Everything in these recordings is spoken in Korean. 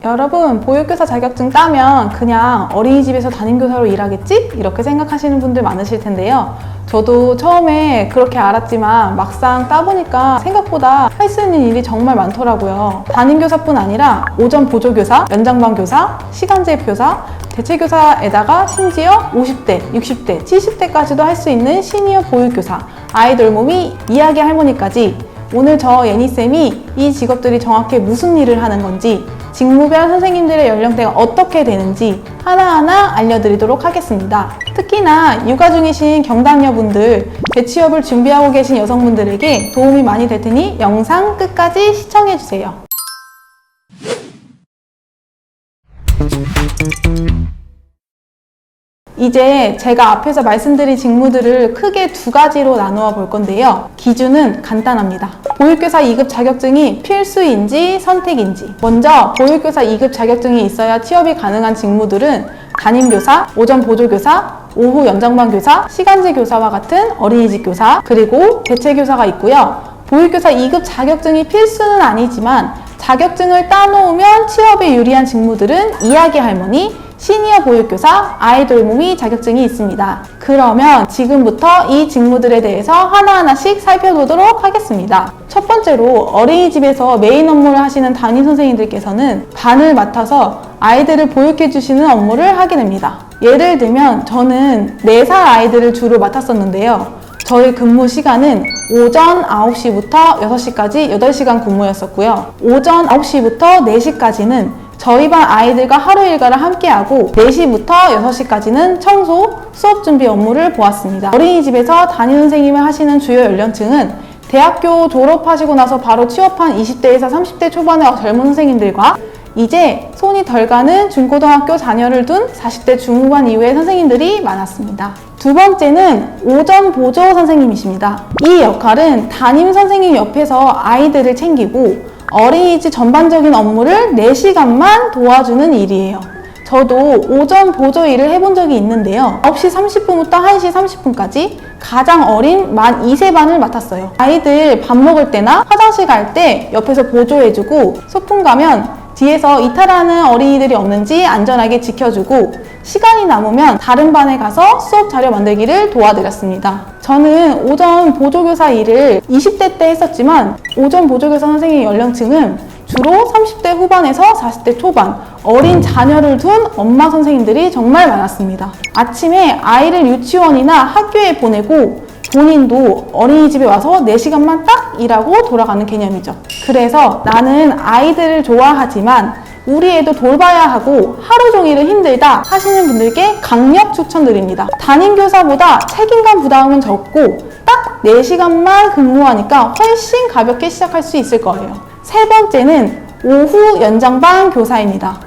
여러분, 보육교사 자격증 따면 그냥 어린이집에서 담임교사로 일하겠지? 이렇게 생각하시는 분들 많으실 텐데요. 저도 처음에 그렇게 알았지만 막상 따보니까 생각보다 할 수 있는 일이 정말 많더라고요. 담임교사뿐 아니라 오전 보조교사, 연장반 교사, 시간제 교사, 대체교사에다가 심지어 50대, 60대, 70대까지도 할 수 있는 시니어 보육교사, 아이돌 몸이 이야기 할머니까지 오늘 저 예니쌤이 이 직업들이 정확히 무슨 일을 하는 건지, 직무별 선생님들의 연령대가 어떻게 되는지 하나하나 알려드리도록 하겠습니다. 특히나 육아 중이신 경단녀분들, 재취업을 준비하고 계신 여성분들에게 도움이 많이 될 테니 영상 끝까지 시청해주세요. 이제 제가 앞에서 말씀드린 직무들을 크게 두 가지로 나누어 볼 건데요. 기준은 간단합니다. 보육교사 2급 자격증이 필수인지 선택인지. 먼저 보육교사 2급 자격증이 있어야 취업이 가능한 직무들은 담임교사, 오전 보조교사, 오후 연장반 교사, 시간제 교사와 같은 어린이집 교사, 그리고 대체교사가 있고요. 보육교사 2급 자격증이 필수는 아니지만 자격증을 따놓으면 취업에 유리한 직무들은 이야기 할머니, 시니어 보육교사, 아이돌 몸이 자격증이 있습니다. 그러면 지금부터 이 직무들에 대해서 하나하나씩 살펴보도록 하겠습니다. 첫 번째로 어린이집에서 메인 업무를 하시는 담임 선생님들께서는 반을 맡아서 아이들을 보육해 주시는 업무를 하게 됩니다. 예를 들면 저는 4살 아이들을 주로 맡았었는데요. 저희 근무 시간은 오전 9시부터 6시까지 8시간 근무였었고요. 오전 9시부터 4시까지는 저희 반 아이들과 하루 일과를 함께하고 4시부터 6시까지는 청소, 수업 준비 업무를 보았습니다. 어린이집에서 담임 선생님을 하시는 주요 연령층은 대학교 졸업하시고 나서 바로 취업한 20대에서 30대 초반의 젊은 선생님들과 이제 손이 덜 가는 중고등학교 자녀를 둔 40대 중후반 이후의 선생님들이 많았습니다. 두 번째는 오전 보조 선생님이십니다. 이 역할은 담임 선생님 옆에서 아이들을 챙기고 어린이집 전반적인 업무를 4시간만 도와주는 일이에요. 저도 오전 보조 일을 해본 적이 있는데요. 9시 30분부터 1시 30분까지 가장 어린 만 2세 반을 맡았어요. 아이들 밥 먹을 때나 화장실 갈 때 옆에서 보조해주고 소풍 가면 뒤에서 이탈하는 어린이들이 없는지 안전하게 지켜주고 시간이 남으면 다른 반에 가서 수업 자료 만들기를 도와드렸습니다. 저는 오전 보조교사 일을 20대 때 했었지만 오전 보조교사 선생님 연령층은 주로 30대 후반에서 40대 초반 어린 자녀를 둔 엄마 선생님들이 정말 많았습니다. 아침에 아이를 유치원이나 학교에 보내고 본인도 어린이집에 와서 4시간만 딱 일하고 돌아가는 개념이죠. 그래서 나는 아이들을 좋아하지만 우리 애도 돌봐야 하고 하루 종일은 힘들다 하시는 분들께 강력 추천드립니다. 담임교사보다 책임감 부담은 적고 딱 4시간만 근무하니까 훨씬 가볍게 시작할 수 있을 거예요. 세 번째는 오후 연장반 교사입니다.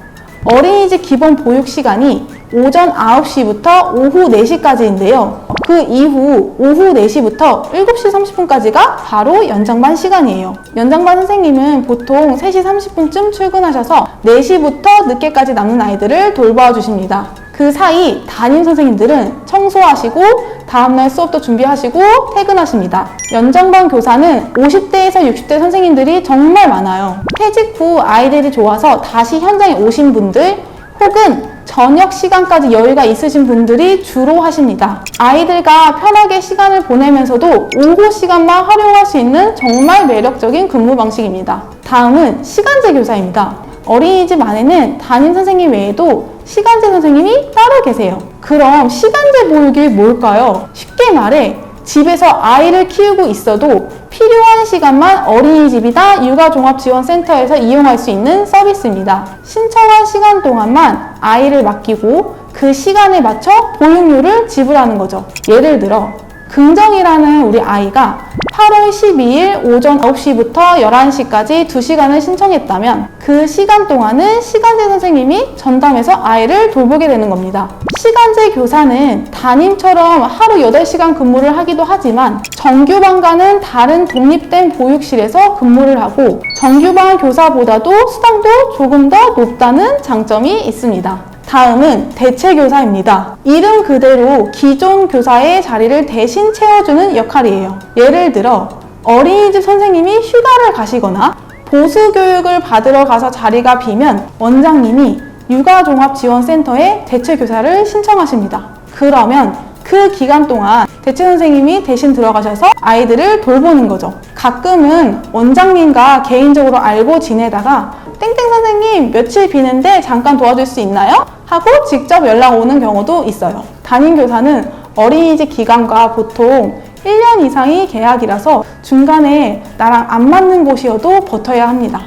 어린이집 기본 보육 시간이 오전 9시부터 오후 4시까지인데요. 그 이후 오후 4시부터 7시 30분까지가 바로 연장반 시간이에요. 연장반 선생님은 보통 3시 30분쯤 출근하셔서 4시부터 늦게까지 남는 아이들을 돌봐 주십니다. 그 사이 담임 선생님들은 청소하시고 다음날 수업도 준비하시고 퇴근하십니다. 연장반 교사는 50대에서 60대 선생님들이 정말 많아요. 퇴직 후 아이들이 좋아서 다시 현장에 오신 분들 혹은 저녁 시간까지 여유가 있으신 분들이 주로 하십니다. 아이들과 편하게 시간을 보내면서도 오후 시간만 활용할 수 있는 정말 매력적인 근무 방식입니다. 다음은 시간제 교사입니다. 어린이집 안에는 담임 선생님 외에도 시간제 선생님이 따로 계세요. 그럼 시간제 보육이 뭘까요? 쉽게 말해 집에서 아이를 키우고 있어도 필요한 시간만 어린이집이나 육아종합지원센터에서 이용할 수 있는 서비스입니다. 신청한 시간 동안만 아이를 맡기고 그 시간에 맞춰 보육료를 지불하는 거죠. 예를 들어 긍정이라는 우리 아이가 8월 12일 오전 9시부터 11시까지 2시간을 신청했다면 그 시간 동안은 시간제 선생님이 전담해서 아이를 돌보게 되는 겁니다. 시간제 교사는 담임처럼 하루 8시간 근무를 하기도 하지만 정규반과는 다른 독립된 보육실에서 근무를 하고 정규반 교사보다도 수당도 조금 더 높다는 장점이 있습니다. 다음은 대체교사입니다. 이름 그대로 기존 교사의 자리를 대신 채워주는 역할이에요. 예를 들어 어린이집 선생님이 휴가를 가시거나 보수교육을 받으러 가서 자리가 비면 원장님이 육아종합지원센터에 대체교사를 신청하십니다. 그러면 그 기간 동안 대체 선생님이 대신 들어가셔서 아이들을 돌보는 거죠. 가끔은 원장님과 개인적으로 알고 지내다가 땡땡 선생님 며칠 비는데 잠깐 도와줄 수 있나요? 하고 직접 연락 오는 경우도 있어요. 담임교사는 어린이집 기간과 보통 1년 이상이 계약이라서 중간에 나랑 안 맞는 곳이어도 버텨야 합니다.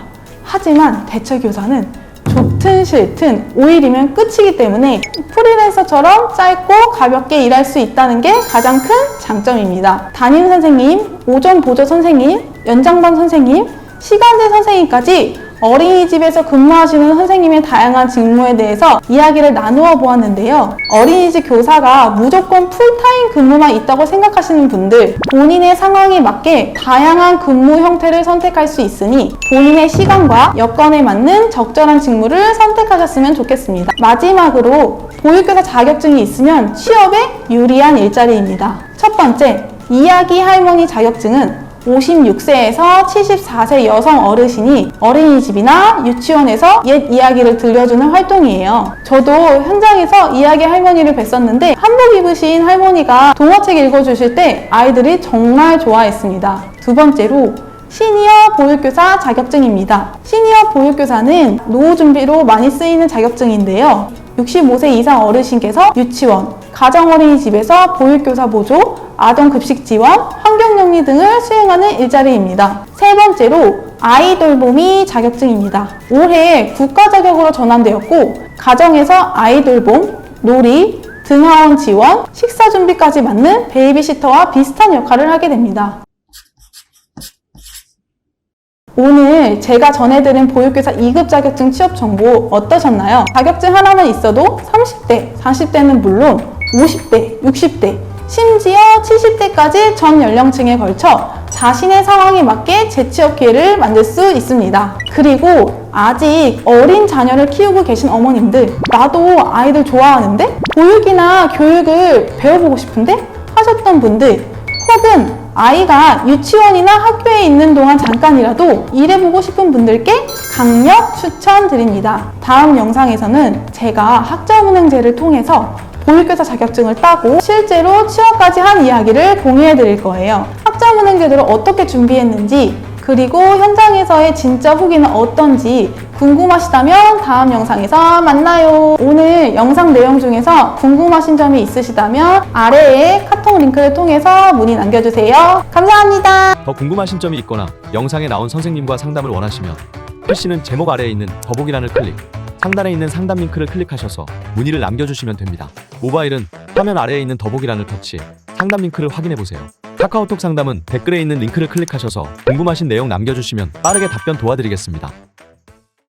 하지만 대체교사는 좋든 싫든 5일이면 끝이기 때문에 프리랜서처럼 짧고 가볍게 일할 수 있다는 게 가장 큰 장점입니다. 담임 선생님, 오전 보조 선생님, 연장반 선생님, 시간제 선생님까지 어린이집에서 근무하시는 선생님의 다양한 직무에 대해서 이야기를 나누어 보았는데요. 어린이집 교사가 무조건 풀타임 근무만 있다고 생각하시는 분들, 본인의 상황에 맞게 다양한 근무 형태를 선택할 수 있으니 본인의 시간과 여건에 맞는 적절한 직무를 선택하셨으면 좋겠습니다. 마지막으로 보육교사 자격증이 있으면 취업에 유리한 일자리입니다. 첫 번째, 이야기 할머니 자격증은 56세에서 74세 여성 어르신이 어린이집이나 유치원에서 옛 이야기를 들려주는 활동이에요. 저도 현장에서 이야기 할머니를 뵀었는데 한복 입으신 할머니가 동화책 읽어주실 때 아이들이 정말 좋아했습니다. 두 번째로 시니어 보육교사 자격증입니다. 시니어 보육교사는 노후 준비로 많이 쓰이는 자격증인데요. 65세 이상 어르신께서 유치원, 가정어린이집에서 보육교사 보조, 아동급식 지원, 환경영리 등을 수행하는 일자리입니다. 세 번째로 아이돌봄이 자격증입니다. 올해 국가자격으로 전환되었고 가정에서 아이돌봄, 놀이, 등하원 지원, 식사 준비까지 맡는 베이비시터와 비슷한 역할을 하게 됩니다. 오늘 제가 전해드린 보육교사 2급 자격증 취업 정보 어떠셨나요? 자격증 하나만 있어도 30대, 40대는 물론 50대, 60대, 심지어 70대까지 전 연령층에 걸쳐 자신의 상황에 맞게 재취업 기회를 만들 수 있습니다. 그리고 아직 어린 자녀를 키우고 계신 어머님들, 나도 아이들 좋아하는데 보육이나 교육을 배워보고 싶은데 하셨던 분들, 혹은 아이가 유치원이나 학교에 있는 동안 잠깐이라도 일해보고 싶은 분들께 강력 추천드립니다. 다음 영상에서는 제가 학점은행제를 통해서 보육교사 자격증을 따고 실제로 취업까지 한 이야기를 공유해 드릴 거예요. 학점은행제를 어떻게 준비했는지, 그리고 현장에서의 진짜 후기는 어떤지 궁금하시다면 다음 영상에서 만나요. 오늘 영상 내용 중에서 궁금하신 점이 있으시다면 아래에 카톡 링크를 통해서 문의 남겨주세요. 감사합니다. 더 궁금하신 점이 있거나 영상에 나온 선생님과 상담을 원하시면 글씨는 제목 아래에 있는 더보기란을 클릭, 상단에 있는 상담 링크를 클릭하셔서 문의를 남겨주시면 됩니다. 모바일은 화면 아래에 있는 더보기란을 터치, 상담 링크를 확인해보세요. 카카오톡 상담은 댓글에 있는 링크를 클릭하셔서 궁금하신 내용 남겨주시면 빠르게 답변 도와드리겠습니다.